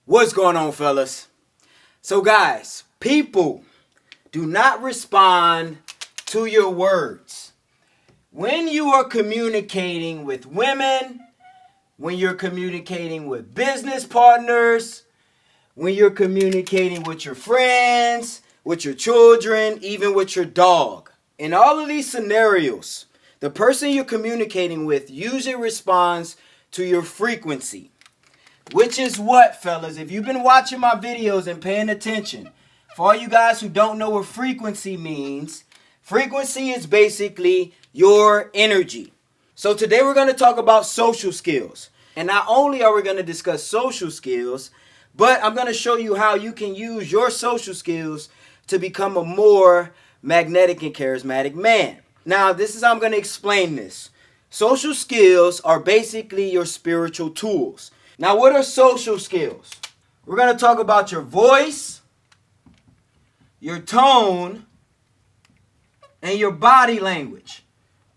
What's going on, fellas? So guys, people do not respond to your words. When you are communicating with women, when you're communicating with business partners, when you're communicating with your friends, with your children, even with your dog. In all of these scenarios, the person you're communicating with usually responds to your frequency. Which is what, fellas? If you've been watching my videos and paying attention, for all you guys who don't know what frequency means, frequency is basically your energy. So today we're going to talk about social skills. And not only are we going to discuss social skills, but I'm going to show you how you can use your social skills to become a more magnetic and charismatic man. Now, this is how I'm going to explain this. Social skills are basically your spiritual tools. Now, what are social skills? We're going to talk about your voice, your tone, and your body language.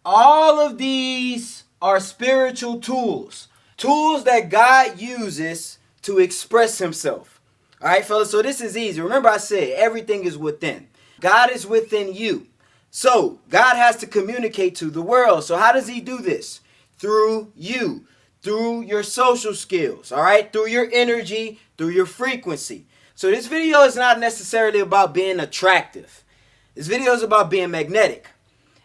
All of these are spiritual tools. Tools that God uses to express himself. All right, fellas, so this is easy. Remember I said everything is within. God is within you. So God has to communicate to the world. So how does he do this? Through you. Through your social skills, all right? Through your energy, through your frequency. So this video is not necessarily about being attractive. This video is about being magnetic.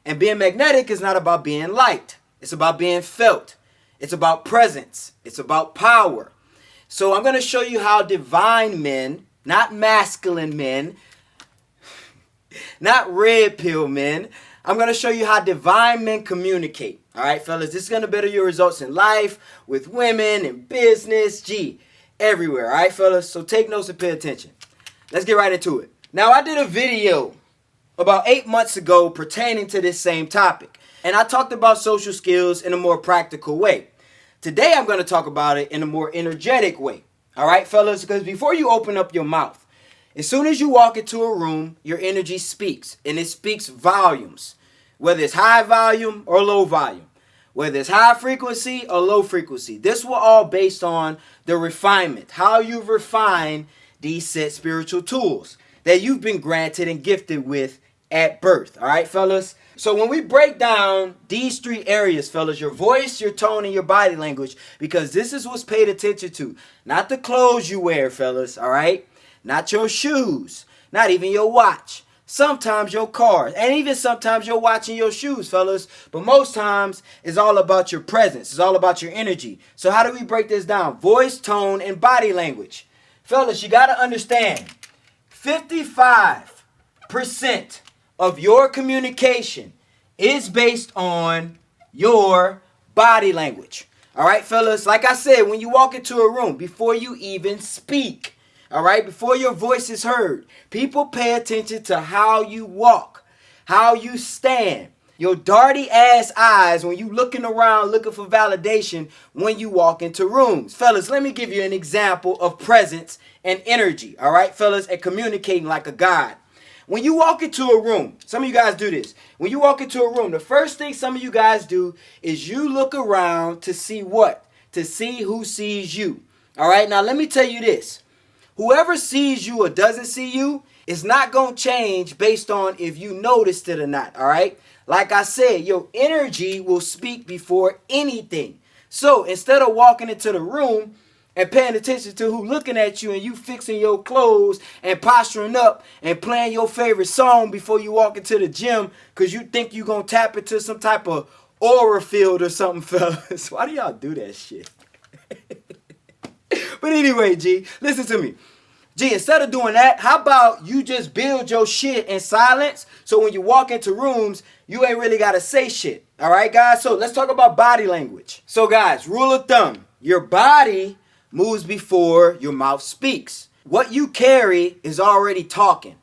And being magnetic is not about being liked. It's about being felt. It's about presence. It's about power. So I'm going to show you how divine men, not masculine men, not red pill men, I'm going to show you how divine men communicate. All right, fellas, this is going to better your results in life, with women, in business, everywhere. All right, fellas, so take notes and pay attention. Let's get right into it. Now, I did a video about 8 months ago pertaining to this same topic, and I talked about social skills in a more practical way. Today, I'm going to talk about it in a more energetic way. All right, fellas, because before you open up your mouth, as soon as you walk into a room, your energy speaks, and it speaks volumes, whether it's high volume or low volume, whether it's high frequency or low frequency. This will all based on the refinement, how you've refined these set spiritual tools that you've been granted and gifted with at birth. All right, fellas? So when we break down these three areas, fellas, your voice, your tone, and your body language, because this is what's paid attention to, not the clothes you wear, fellas, all right? Not your shoes, not even your watch. Sometimes your car, and even sometimes your watch and your shoes, fellas. But most times, it's all about your presence. It's all about your energy. So how do we break this down? Voice, tone, and body language. Fellas, you got to understand, 55% of your communication is based on your body language. All right, fellas? Like I said, when you walk into a room, before you even speak, all right, before your voice is heard, people pay attention to how you walk, how you stand, your darty ass eyes when you looking around looking for validation when you walk into rooms. Fellas, let me give you an example of presence and energy, all right, fellas, and communicating like a god. When you walk into a room, some of you guys do this. When you walk into a room, the first thing some of you guys do is you look around to see what? To see who sees you. All right, now let me tell you this. Whoever sees you or doesn't see you is not going to change based on if you noticed it or not, all right? Like I said, your energy will speak before anything. So instead of walking into the room and paying attention to who looking at you and you fixing your clothes and posturing up and playing your favorite song before you walk into the gym because you think you're going to tap into some type of aura field or something, fellas. Why do y'all do that shit? But anyway, G, listen to me. G, instead of doing that, how about you just build your shit in silence so when you walk into rooms, you ain't really got to say shit. All right, guys? So let's talk about body language. So, guys, rule of thumb, your body moves before your mouth speaks. What you carry is already talking.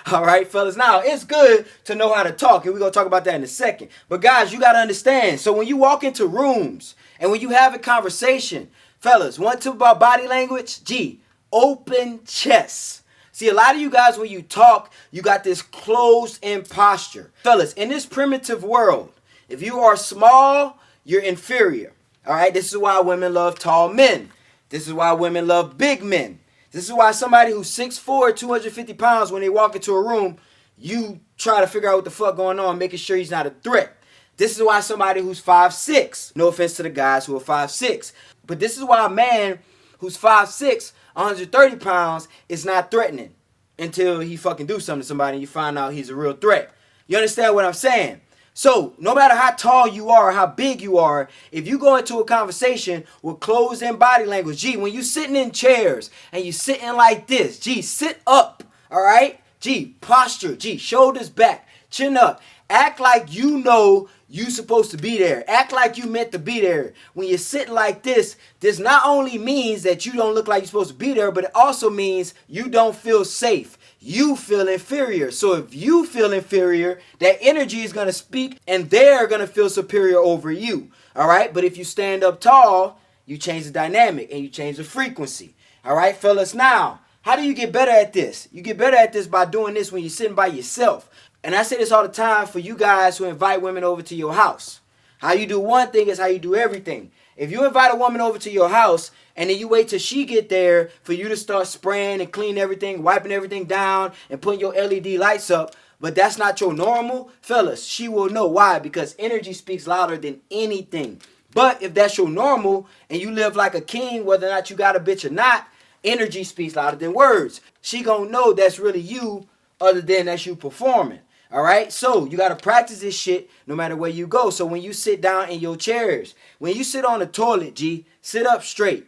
All right, fellas. Now, it's good to know how to talk, and we're going to talk about that in a second. But, guys, you got to understand. So when you walk into rooms and when you have a conversation, fellas, one tip about body language, G, open chest. See, a lot of you guys, when you talk, you got this closed-in posture. Fellas, in this primitive world, if you are small, you're inferior. All right, this is why women love tall men. This is why women love big men. This is why somebody who's 6'4", 250 pounds, when they walk into a room, you try to figure out what the fuck going on, making sure he's not a threat. This is why somebody who's 5'6", no offense to the guys who are 5'6", but this is why a man who's 5'6", 130 pounds is not threatening until he fucking do something to somebody and you find out he's a real threat. You understand what I'm saying? So, no matter how tall you are or how big you are, if you go into a conversation with clothes and body language, gee, when you sitting in chairs and you sitting like this, gee, sit up, all right? Gee, posture, gee, shoulders back, chin up. Act like you know you supposed to be there. Act like you meant to be there. When you're sitting like this not only means that you don't look like you're supposed to be there, but it also means you don't feel safe. You feel inferior. So if you feel inferior, that energy is going to speak and they're going to feel superior over you. All right. But if you stand up tall, you change the dynamic and you change the frequency. All right, fellas. Now, how do you get better at this? You get better at this by doing this when you're sitting by yourself. And I say this all the time for you guys who invite women over to your house. How you do one thing is how you do everything. If you invite a woman over to your house and then you wait till she get there for you to start spraying and cleaning everything, wiping everything down and putting your LED lights up, but that's not your normal, fellas, she will know why, because energy speaks louder than anything. But if that's your normal and you live like a king, whether or not you got a bitch or not, energy speaks louder than words. She gonna know that's really you other than that's you performing. All right, so you got to practice this shit no matter where you go. So when you sit down in your chairs, when you sit on the toilet, G, sit up straight.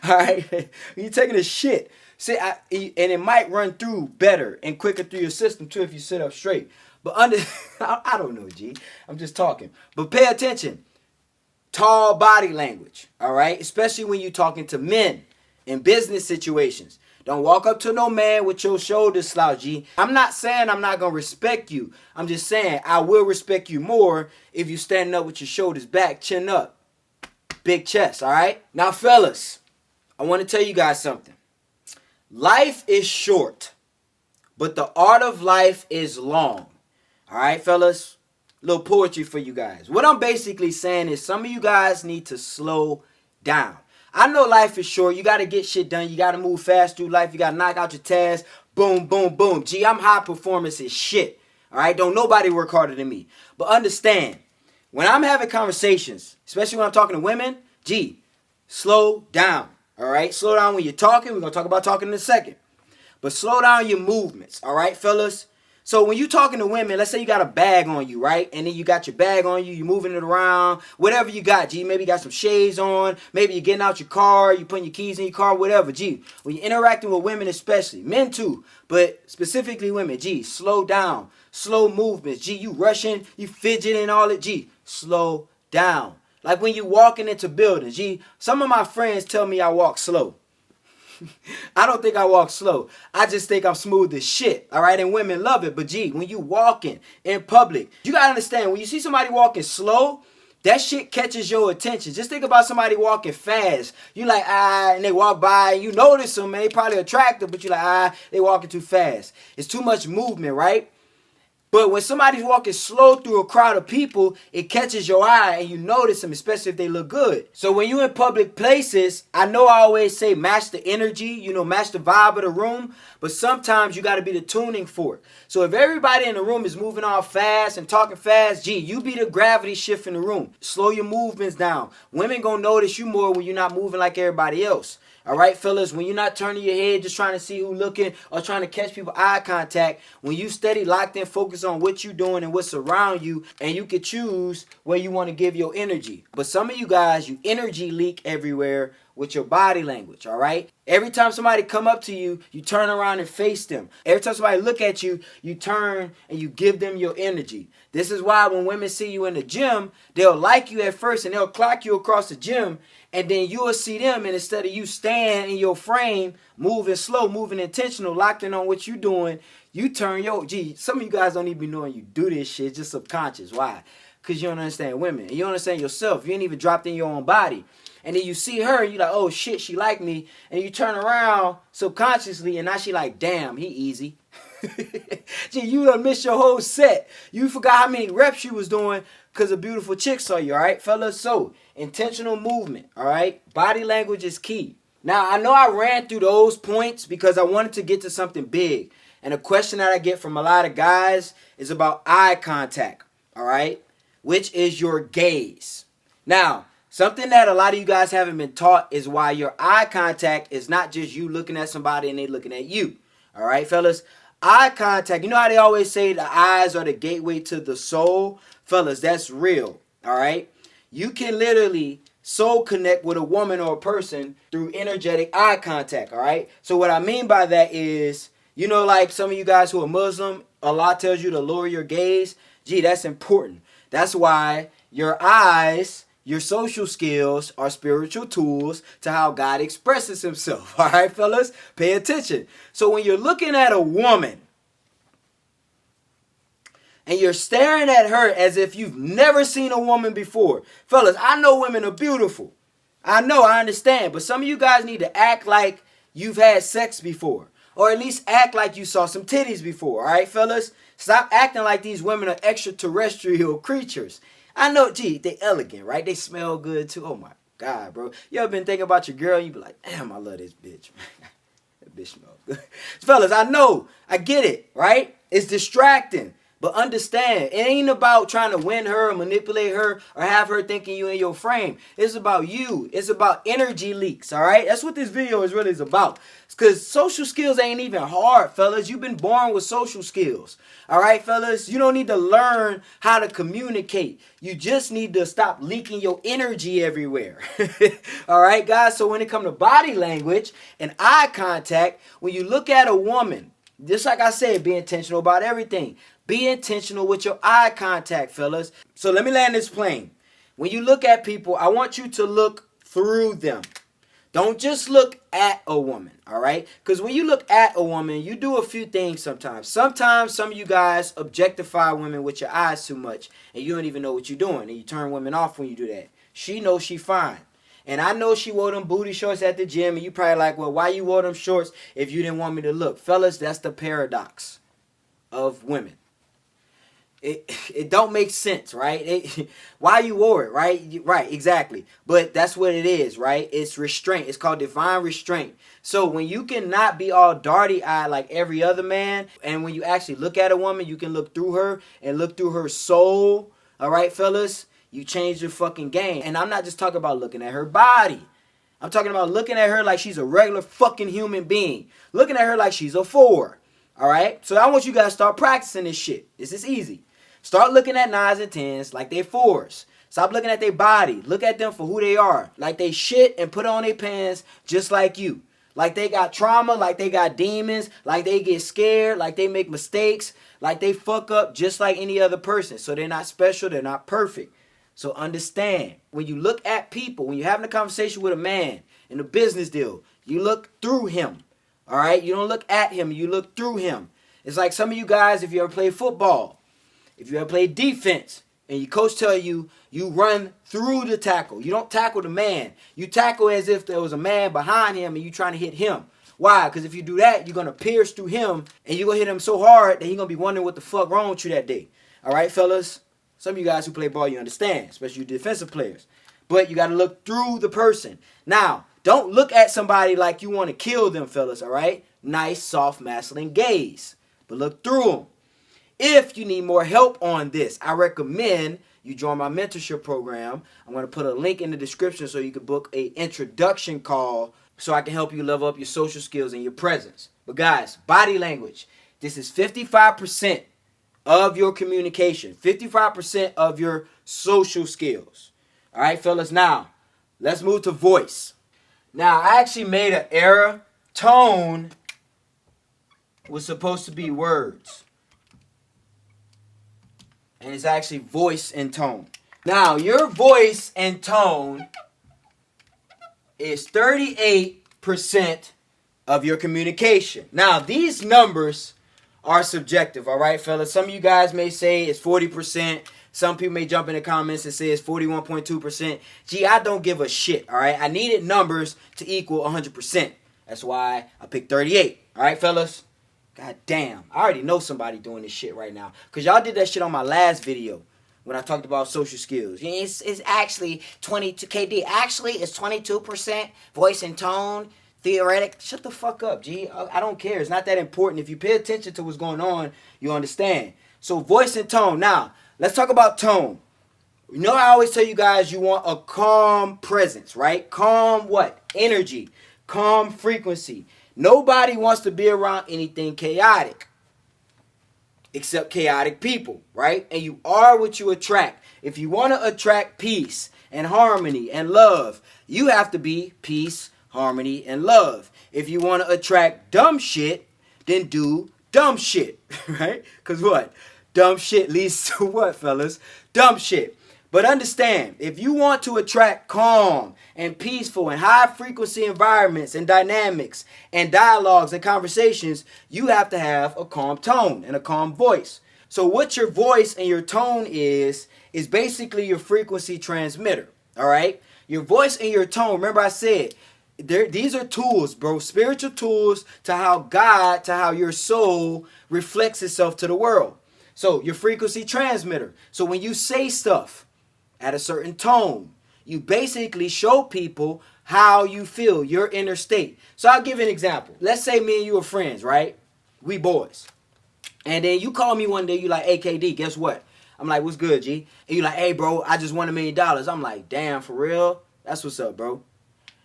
All right, when you're taking a shit, and it might run through better and quicker through your system too if you sit up straight. But I don't know, G, I'm just talking. But pay attention, tall body language. All right, especially when you're talking to men in business situations. Don't walk up to no man with your shoulders slouched, G. I'm not saying I'm not going to respect you. I'm just saying I will respect you more if you standing up with your shoulders back, chin up, big chest, all right? Now, fellas, I want to tell you guys something. Life is short, but the art of life is long. All right, fellas? A little poetry for you guys. What I'm basically saying is some of you guys need to slow down. I know life is short. You got to get shit done. You got to move fast through life. You got to knock out your tasks. Boom, boom, boom. Gee, I'm high performance as shit. All right? Don't nobody work harder than me. But understand, when I'm having conversations, especially when I'm talking to women, gee, slow down. All right? Slow down when you're talking. We're going to talk about talking in a second. But slow down your movements. All right, fellas? So when you're talking to women, let's say you got a bag on you, right? And then you got your bag on you, you're moving it around, whatever you got, G. Maybe you got some shades on, maybe you're getting out your car, you're putting your keys in your car, whatever, G. When you're interacting with women especially, men too, but specifically women, G, slow down, slow movements, G. You rushing, you fidgeting, all that, G, slow down. Like when you walking into buildings, G, some of my friends tell me I walk slow. I don't think I walk slow. I just think I'm smooth as shit. All right. And women love it. But gee, when you walking in public, you got to understand when you see somebody walking slow, that shit catches your attention. Just think about somebody walking fast. You like, and they walk by and you notice them and they probably attractive, but you like, they walking too fast. It's too much movement, right? But when somebody's walking slow through a crowd of people, it catches your eye and you notice them, especially if they look good. So when you're in public places, I know I always say match the energy, match the vibe of the room, but sometimes you got to be the tuning fork. So if everybody in the room is moving all fast and talking fast, gee, you be the gravity shift in the room. Slow your movements down. Women gonna notice you more when you're not moving like everybody else. All right, fellas, when you're not turning your head just trying to see who looking or trying to catch people eye contact, when you steady locked in, focus on what you're doing and what's around you, and you can choose where you want to give your energy. But some of you guys, you energy leak everywhere with your body language, all right? Every time somebody come up to you, you turn around and face them. Every time somebody look at you, you turn and you give them your energy. This is why when women see you in the gym, they'll like you at first and they'll clock you across the gym, and then you'll see them, and instead of you staying in your frame, moving slow, moving intentional, locked in on what you're doing, you turn some of you guys don't even be knowing you do this shit, it's just subconscious. Why? Because you don't understand women. And you don't understand yourself. You ain't even dropped in your own body. And then you see her, and you're like, oh shit, she like me. And you turn around subconsciously, and now she like, damn, he easy. Gee, you done missed your whole set. You forgot how many reps you was doing because a beautiful chick saw you, all right, fellas? So, intentional movement, all right? Body language is key. Now, I know I ran through those points because I wanted to get to something big. And a question that I get from a lot of guys is about eye contact, all right? Which is your gaze. Now, something that a lot of you guys haven't been taught is why your eye contact is not just you looking at somebody and they looking at you. All right, fellas? Eye contact, you know how they always say the eyes are the gateway to the soul? Fellas, that's real, all right? You can literally soul connect with a woman or a person through energetic eye contact, all right? So what I mean by that is, you know, like some of you guys who are Muslim, Allah tells you to lower your gaze. Gee, that's important. That's why your eyes, your social skills are spiritual tools to how God expresses himself. All right, fellas? Pay attention. So when you're looking at a woman and you're staring at her as if you've never seen a woman before. Fellas, I know women are beautiful. I know, I understand. But some of you guys need to act like you've had sex before. Or at least act like you saw some titties before. All right, fellas? Stop acting like these women are extraterrestrial creatures. I know, gee, they elegant, right? They smell good too. Oh my God, bro. You ever been thinking about your girl and you be like, damn, I love this bitch. That bitch smells good. Fellas, I know. I get it, right? It's distracting. But understand, it ain't about trying to win her or manipulate her or have her thinking you in your frame. It's about you. It's about energy leaks, all right? That's what this video is really about. Because social skills ain't even hard, fellas. You've been born with social skills, all right, fellas? You don't need to learn how to communicate. You just need to stop leaking your energy everywhere, all right, guys? So when it comes to body language and eye contact, when you look at a woman, just like I said, be intentional about everything. Be intentional with your eye contact, fellas. So let me land this plane. When you look at people, I want you to look through them. Don't just look at a woman, all right? Because when you look at a woman, you do a few things sometimes. Sometimes some of you guys objectify women with your eyes too much, and you don't even know what you're doing, and you turn women off when you do that. She knows she fine. And I know she wore them booty shorts at the gym, and you probably like, well, why you wore them shorts if you didn't want me to look? Fellas, that's the paradox of women. It don't make sense, right? Why you wore it, right? Right, exactly. But that's what it is, right? It's restraint. It's called divine restraint. So when you cannot be all darty-eyed like every other man, and when you actually look at a woman, you can look through her and look through her soul, all right, fellas? You change your fucking game. And I'm not just talking about looking at her body. I'm talking about looking at her like she's a regular fucking human being. Looking at her like she's a 4, all right? So I want you guys to start practicing this shit. This is easy. Start looking at 9s and 10s like they're 4s. Stop looking at their body. Look at them for who they are. Like they shit and put on their pants just like you. Like they got trauma, like they got demons, like they get scared, like they make mistakes, like they fuck up just like any other person. So they're not special, they're not perfect. So understand, when you look at people, when you're having a conversation with a man in a business deal, you look through him. All right? You don't look at him, you look through him. It's like some of you guys, if you ever play football, if you ever play defense, and your coach tell you, you run through the tackle. You don't tackle the man. You tackle as if there was a man behind him and you trying to hit him. Why? Because if you do that, you're going to pierce through him, and you're going to hit him so hard that he's going to be wondering what the fuck wrong with you that day. All right, fellas? Some of you guys who play ball, you understand, especially you defensive players. But you got to look through the person. Now, don't look at somebody like you want to kill them, fellas, all right? Nice, soft, masculine gaze. But look through them. If you need more help on this, I recommend you join my mentorship program. I'm going to put a link in the description so you can book an introduction call so I can help you level up your social skills and your presence. But guys, body language. This is 55% of your communication. 55% of your social skills. All right, fellas. Now, let's move to voice. Now, I actually made an error. Tone was supposed to be words. And it's actually voice and tone. Now, your voice and tone is 38% of your communication. Now, these numbers are subjective, all right, fellas? Some of you guys may say it's 40%. Some people may jump in the comments and say it's 41.2%. Gee, I don't give a shit, all right? I needed numbers to equal 100%. That's why I picked 38, all right, fellas? God damn, I already know somebody doing this shit right now. Because y'all did that shit on my last video when I talked about social skills. It's actually 22 KD. Actually, it's 22% voice and tone. Theoretic. Shut the fuck up, G. I don't care. It's not that important. If you pay attention to what's going on, you understand. So voice and tone. Now, let's talk about tone. You know, I always tell you guys you want a calm presence, right? Calm what? Energy. Calm frequency. Nobody wants to be around anything chaotic except chaotic people, right? And you are what you attract. If you want to attract peace and harmony and love, you have to be peace, harmony, and love. If you want to attract dumb shit, then do dumb shit, right? Because what? Dumb shit leads to what, fellas? Dumb shit. But understand, if you want to attract calm and peaceful and high frequency environments and dynamics and dialogues and conversations, you have to have a calm tone and a calm voice. So what your voice and your tone is basically your frequency transmitter, all right? Your voice and your tone, remember I said, these are tools, bro, spiritual tools to how your soul reflects itself to the world. So your frequency transmitter. So when you say stuff at a certain tone, you basically show people how you feel, your inner state. So I'll give you an example. Let's say me and you are friends, right? We boys. And then you call me one day, you like, hey, KD, guess what? I'm like, what's good, G? And you like, hey, bro, I just won $1 million. I'm like, damn, for real? That's what's up, bro.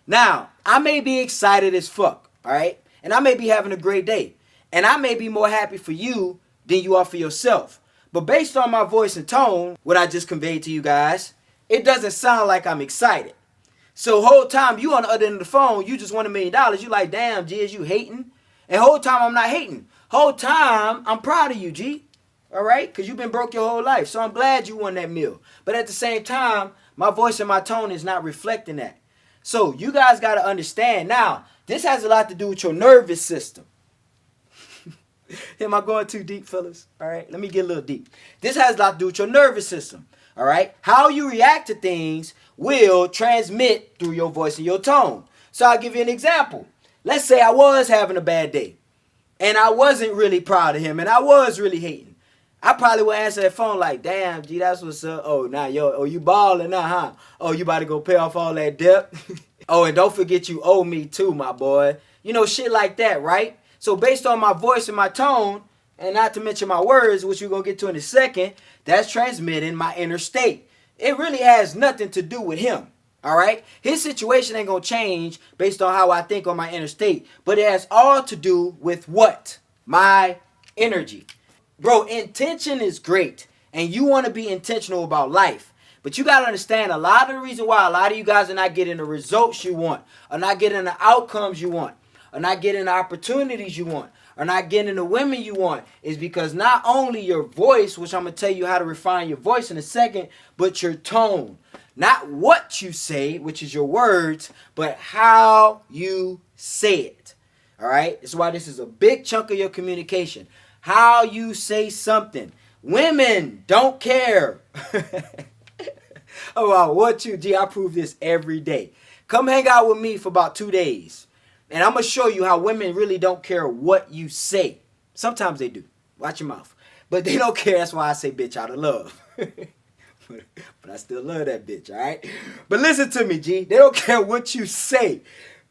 Now, I may be excited as fuck, all right? And I may be having a great day. And I may be more happy for you than you are for yourself. But based on my voice and tone, what I just conveyed to you guys, it doesn't sound like I'm excited. So whole time you on the other end of the phone, you just won $1 million. You like, damn, G, is you hating? And whole time I'm not hating. Whole time I'm proud of you, G. All right? Because you've been broke your whole life. So I'm glad you won that meal. But at the same time, my voice and my tone is not reflecting that. So you guys got to understand. Now, this has a lot to do with your nervous system. Am I going too deep, fellas? All right, let me get a little deep. This has a lot to do with your nervous system. All right, how you react to things will transmit through your voice and your tone. So I'll give you an example. Let's say I was having a bad day and I wasn't really proud of him and I was really hating. I probably would answer that phone like, damn, G, that's what's up. Oh, nah, you balling now, huh? Oh, you about to go pay off all that debt? Oh, and don't forget you owe me too, my boy. You know, shit like that, right? So based on my voice and my tone, and not to mention my words, which we're going to get to in a second, that's transmitting my inner state. It really has nothing to do with him, all right? His situation ain't going to change based on how I think on my inner state, but it has all to do with what? My energy. Bro, intention is great, and you want to be intentional about life. But you got to understand, a lot of the reason why a lot of you guys are not getting the results you want, are not getting the outcomes you want, are not getting the opportunities you want, are not getting the women you want, is because not only your voice, which I'm going to tell you how to refine your voice in a second, but your tone. Not what you say, which is your words, but how you say it. All right? That's why this is a big chunk of your communication. How you say something. Women don't care about what you do. I prove this every day. Come hang out with me for about 2 days. And I'm going to show you how women really don't care what you say. Sometimes they do. Watch your mouth. But they don't care. That's why I say bitch out of love. But I still love that bitch, all right? But listen to me, G. They don't care what you say.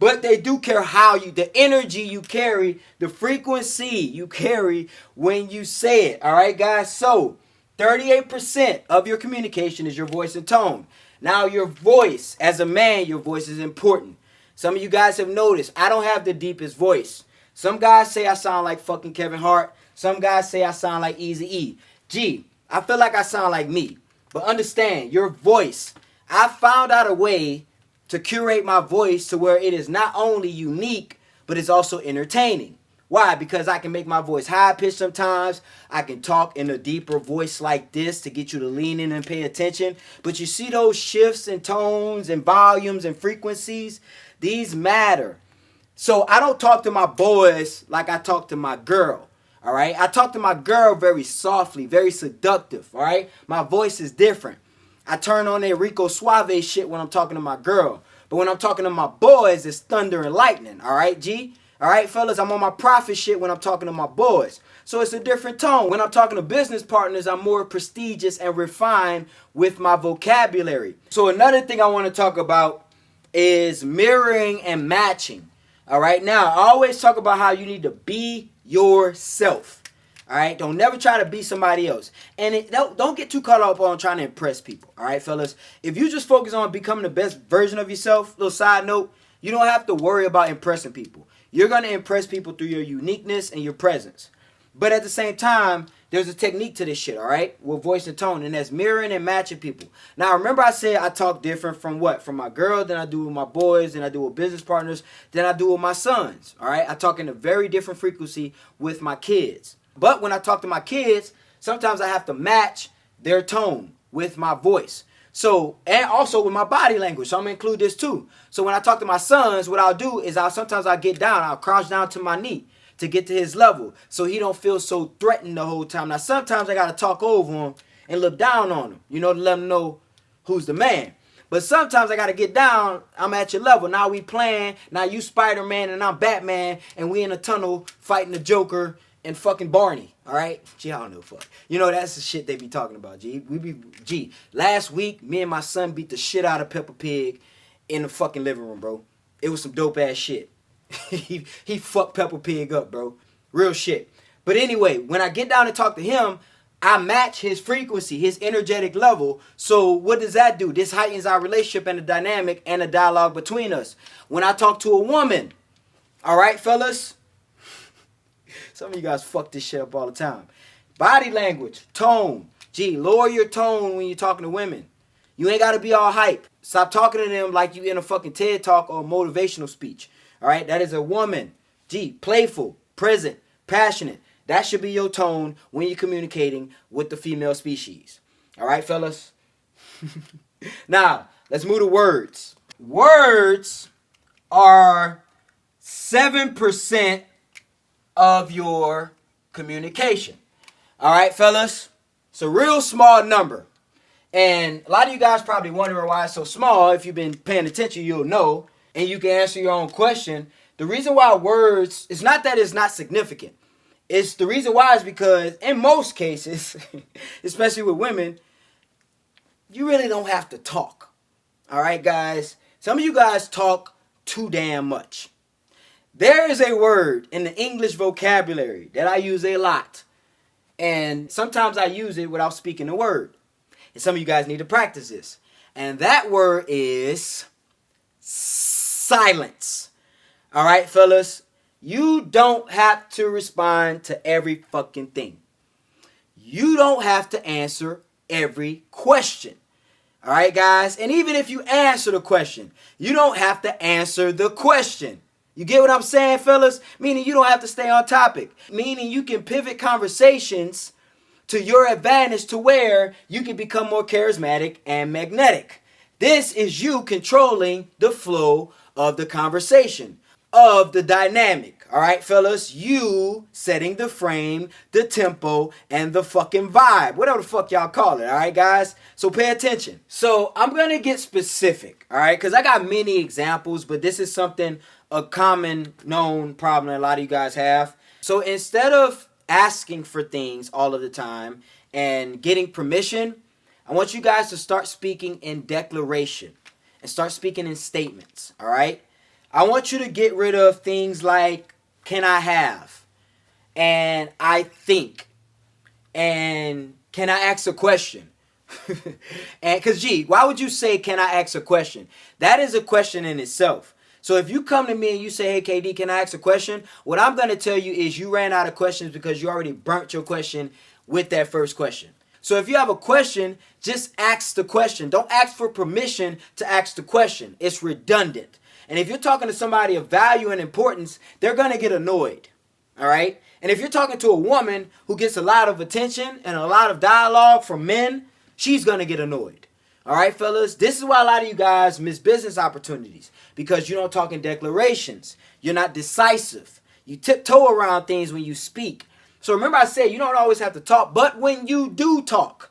But they do care how you, the energy you carry, the frequency you carry when you say it. All right, guys? So 38% of your communication is your voice and tone. Now, your voice, as a man, your voice is important. Some of you guys have noticed I don't have the deepest voice. Some guys say I sound like fucking Kevin Hart. Some guys say I sound like Eazy-E. Gee, I feel like I sound like me. But understand, your voice. I found out a way to curate my voice to where it is not only unique, but it's also entertaining. Why? Because I can make my voice high-pitched sometimes. I can talk in a deeper voice like this to get you to lean in and pay attention. But you see those shifts in tones and volumes and frequencies? These matter. So I don't talk to my boys like I talk to my girl. All right? I talk to my girl very softly, very seductive. All right? My voice is different. I turn on that Rico Suave shit when I'm talking to my girl. But when I'm talking to my boys, it's thunder and lightning. All right, G? All right, fellas, I'm on my profit shit when I'm talking to my boys. So it's a different tone. When I'm talking to business partners, I'm more prestigious and refined with my vocabulary. So another thing I want to talk about is mirroring and matching. All right, now I always talk about how you need to be yourself. All right, don't never try to be somebody else, and don't get too caught up on trying to impress people. All right, fellas, if you just focus on becoming the best version of yourself, little side note, you don't have to worry about impressing people. You're gonna impress people through your uniqueness and your presence. But at the same time, there's a technique to this shit, all right? With voice and tone, and that's mirroring and matching people. Now, remember I said I talk different from what? From my girl, than I do with my boys, than I do with business partners, than I do with my sons, all right? I talk in a very different frequency with my kids. But when I talk to my kids, sometimes I have to match their tone with my voice. So, and also with my body language. So I'm going to include this too. So when I talk to my sons, what I'll do is sometimes I'll get down. I'll crouch down to my knee to get to his level so he don't feel so threatened the whole time. Now, sometimes I got to talk over him and look down on him, to let him know who's the man. But sometimes I got to get down. I'm at your level. Now we playing. Now you Spider-Man and I'm Batman and we in a tunnel fighting the Joker and fucking Barney. All right? Gee, I don't know fuck. That's the shit they be talking about, G. Last week, me and my son beat the shit out of Peppa Pig in the fucking living room, bro. It was some dope ass shit. he fucked Peppa Pig up, bro. Real shit. But anyway, when I get down and talk to him, I match his frequency, his energetic level. So what does that do? This heightens our relationship and the dynamic and the dialogue between us. When I talk to a woman, all right, fellas? Some of you guys fuck this shit up all the time. Body language, tone. Lower your tone when you're talking to women. You ain't got to be all hype. Stop talking to them like you in a fucking TED Talk or motivational speech. All right, that is a woman. Playful, present, passionate. That should be your tone when you're communicating with the female species. All right, fellas? Now, let's move to words. Words are 7% of your communication. All right, fellas? It's a real small number. And a lot of you guys probably wondering why it's so small. If you've been paying attention, you'll know. And you can answer your own question. The reason why words, it's not that it's not significant. It's the reason why is because in most cases, especially with women, you really don't have to talk. All right, guys? Some of you guys talk too damn much. There is a word in the English vocabulary that I use a lot. And sometimes I use it without speaking the word. And some of you guys need to practice this. And that word is silence. All right, fellas? You don't have to respond to every fucking thing. You don't have to answer every question. All right, guys? And even if you answer the question, you don't have to answer the question. You get what I'm saying, fellas? Meaning you don't have to stay on topic. Meaning you can pivot conversations to your advantage to where you can become more charismatic and magnetic. This is you controlling the flow of the conversation, of the dynamic. All right, fellas? You setting the frame, the tempo, and the fucking vibe. Whatever the fuck y'all call it. All right, guys? So pay attention. So I'm going to get specific. All right? Because I got many examples, but this is something, a common known problem that a lot of you guys have. So instead of asking for things all of the time and getting permission, I want you guys to start speaking in declaration and start speaking in statements. All right? I want you to get rid of things like, can I have? And I think. And can I ask a question? And because, why would you say, can I ask a question? That is a question in itself. So if you come to me and you say, hey, KD, can I ask a question? What I'm going to tell you is you ran out of questions because you already burnt your question with that first question. So if you have a question, just ask the question. Don't ask for permission to ask the question. It's redundant. And if you're talking to somebody of value and importance, they're going to get annoyed. All right? And if you're talking to a woman who gets a lot of attention and a lot of dialogue from men, she's going to get annoyed. All right, fellas? This is why a lot of you guys miss business opportunities, because you don't talk in declarations. You're not decisive. You tiptoe around things when you speak. So remember I said you don't always have to talk, but when you do talk,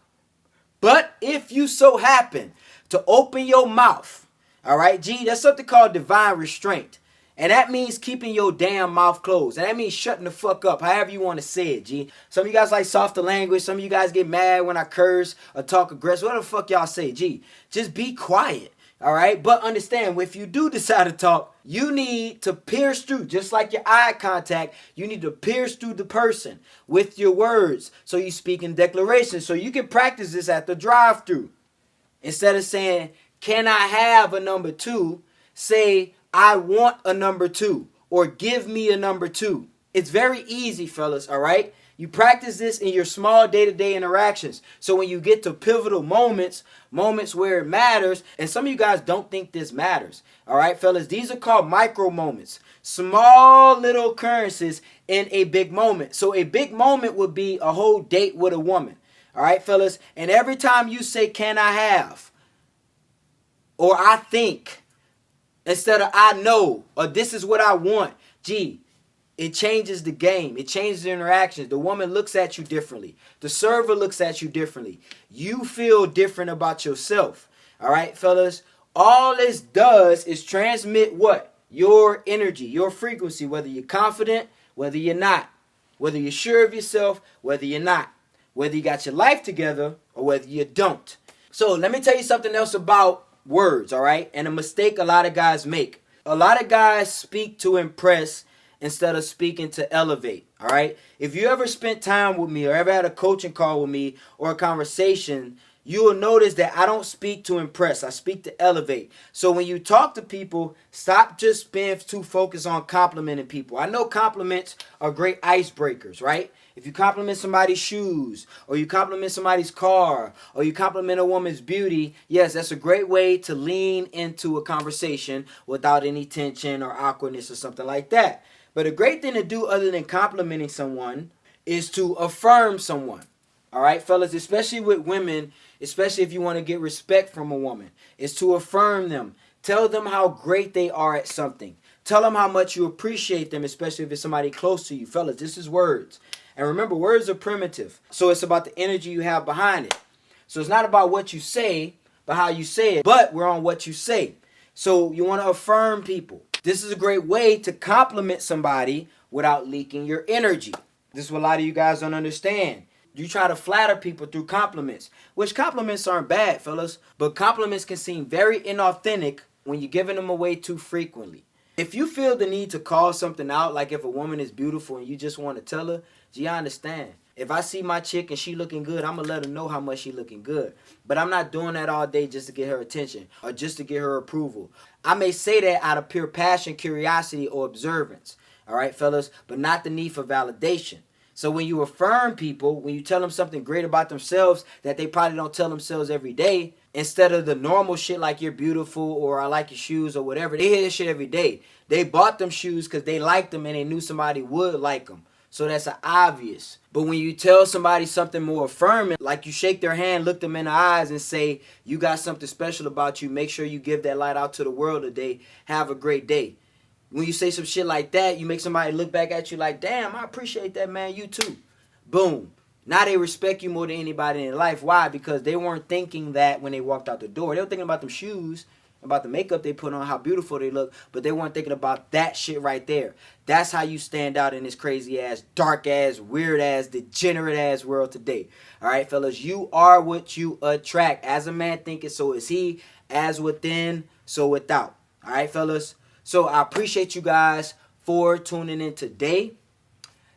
but if you so happen to open your mouth, all right, that's something called divine restraint. And that means keeping your damn mouth closed. And that means shutting the fuck up, however you want to say it, G. Some of you guys like softer language. Some of you guys get mad when I curse or talk aggressive. What the fuck y'all say, G? Just be quiet, all right? But understand, if you do decide to talk, you need to pierce through, just like your eye contact. You need to pierce through the person with your words. So you speak in declarations. So you can practice this at the drive-thru. Instead of saying, can I have a number two? Say, I want a number two, or give me a number two. It's very easy, fellas, all right? You practice this in your small day-to-day interactions. So when you get to pivotal moments, moments where it matters, and some of you guys don't think this matters, all right, fellas? These are called micro moments, small little occurrences in a big moment. So a big moment would be a whole date with a woman, all right, fellas? And every time you say, can I have, or I think, instead of I know, or this is what I want, gee, it changes the game. It changes the interactions. The woman looks at you differently. The server looks at you differently. You feel different about yourself. All right, fellas? All this does is transmit what? Your energy, your frequency, whether you're confident, whether you're not, whether you're sure of yourself, whether you're not, whether you got your life together or whether you don't. So let me tell you something else about words, all right? And a mistake a lot of guys make. A lot of guys speak to impress instead of speaking to elevate, all right? If you ever spent time with me or ever had a coaching call with me or a conversation, you will notice that I don't speak to impress. I speak to elevate. So when you talk to people, stop just being too focused on complimenting people. I know compliments are great icebreakers, right? If you compliment somebody's shoes, or you compliment somebody's car, or you compliment a woman's beauty, yes, that's a great way to lean into a conversation without any tension or awkwardness or something like that. But a great thing to do other than complimenting someone is to affirm someone. All right, fellas, especially with women, especially if you want to get respect from a woman, is to affirm them. Tell them how great they are at something. Tell them how much you appreciate them, especially if it's somebody close to you. Fellas, this is words. And remember, words are primitive. So it's about the energy you have behind it. So it's not about what you say, but how you say it. But we're on what you say. So you want to affirm people. This is a great way to compliment somebody without leaking your energy. This is what a lot of you guys don't understand. You try to flatter people through compliments, which compliments aren't bad, fellas. But compliments can seem very inauthentic when you're giving them away too frequently. If you feel the need to call something out, like if a woman is beautiful and you just want to tell her, gee, I understand. If I see my chick and she looking good, I'm going to let her know how much she looking good. But I'm not doing that all day just to get her attention or just to get her approval. I may say that out of pure passion, curiosity, or observance. All right, fellas? But not the need for validation. So when you affirm people, when you tell them something great about themselves that they probably don't tell themselves every day, instead of the normal shit like you're beautiful or I like your shoes or whatever, they hear this shit every day. They bought them shoes because they liked them and they knew somebody would like them. So that's obvious. But when you tell somebody something more affirming, like you shake their hand, look them in the eyes and say, you got something special about you, make sure you give that light out to the world today. Have a great day. When you say some shit like that, you make somebody look back at you like, damn, I appreciate that, man. You too. Boom. Now they respect you more than anybody in their life. Why? Because they weren't thinking that when they walked out the door. They were thinking about them shoes, about the makeup they put on, how beautiful they look, but they weren't thinking about that shit right there. That's how you stand out in this crazy ass, dark ass, weird ass, degenerate ass world today. All right, fellas, you are what you attract. As a man thinketh, so is he. As within, so without. All right, fellas. So I appreciate you guys for tuning in today.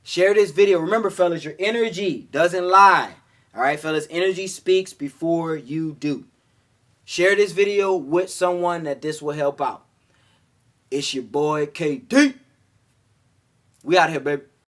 Share this video. Remember, fellas, your energy doesn't lie. All right, fellas, energy speaks before you do. Share this video with someone that this will help out. It's your boy, KD. We out here, baby.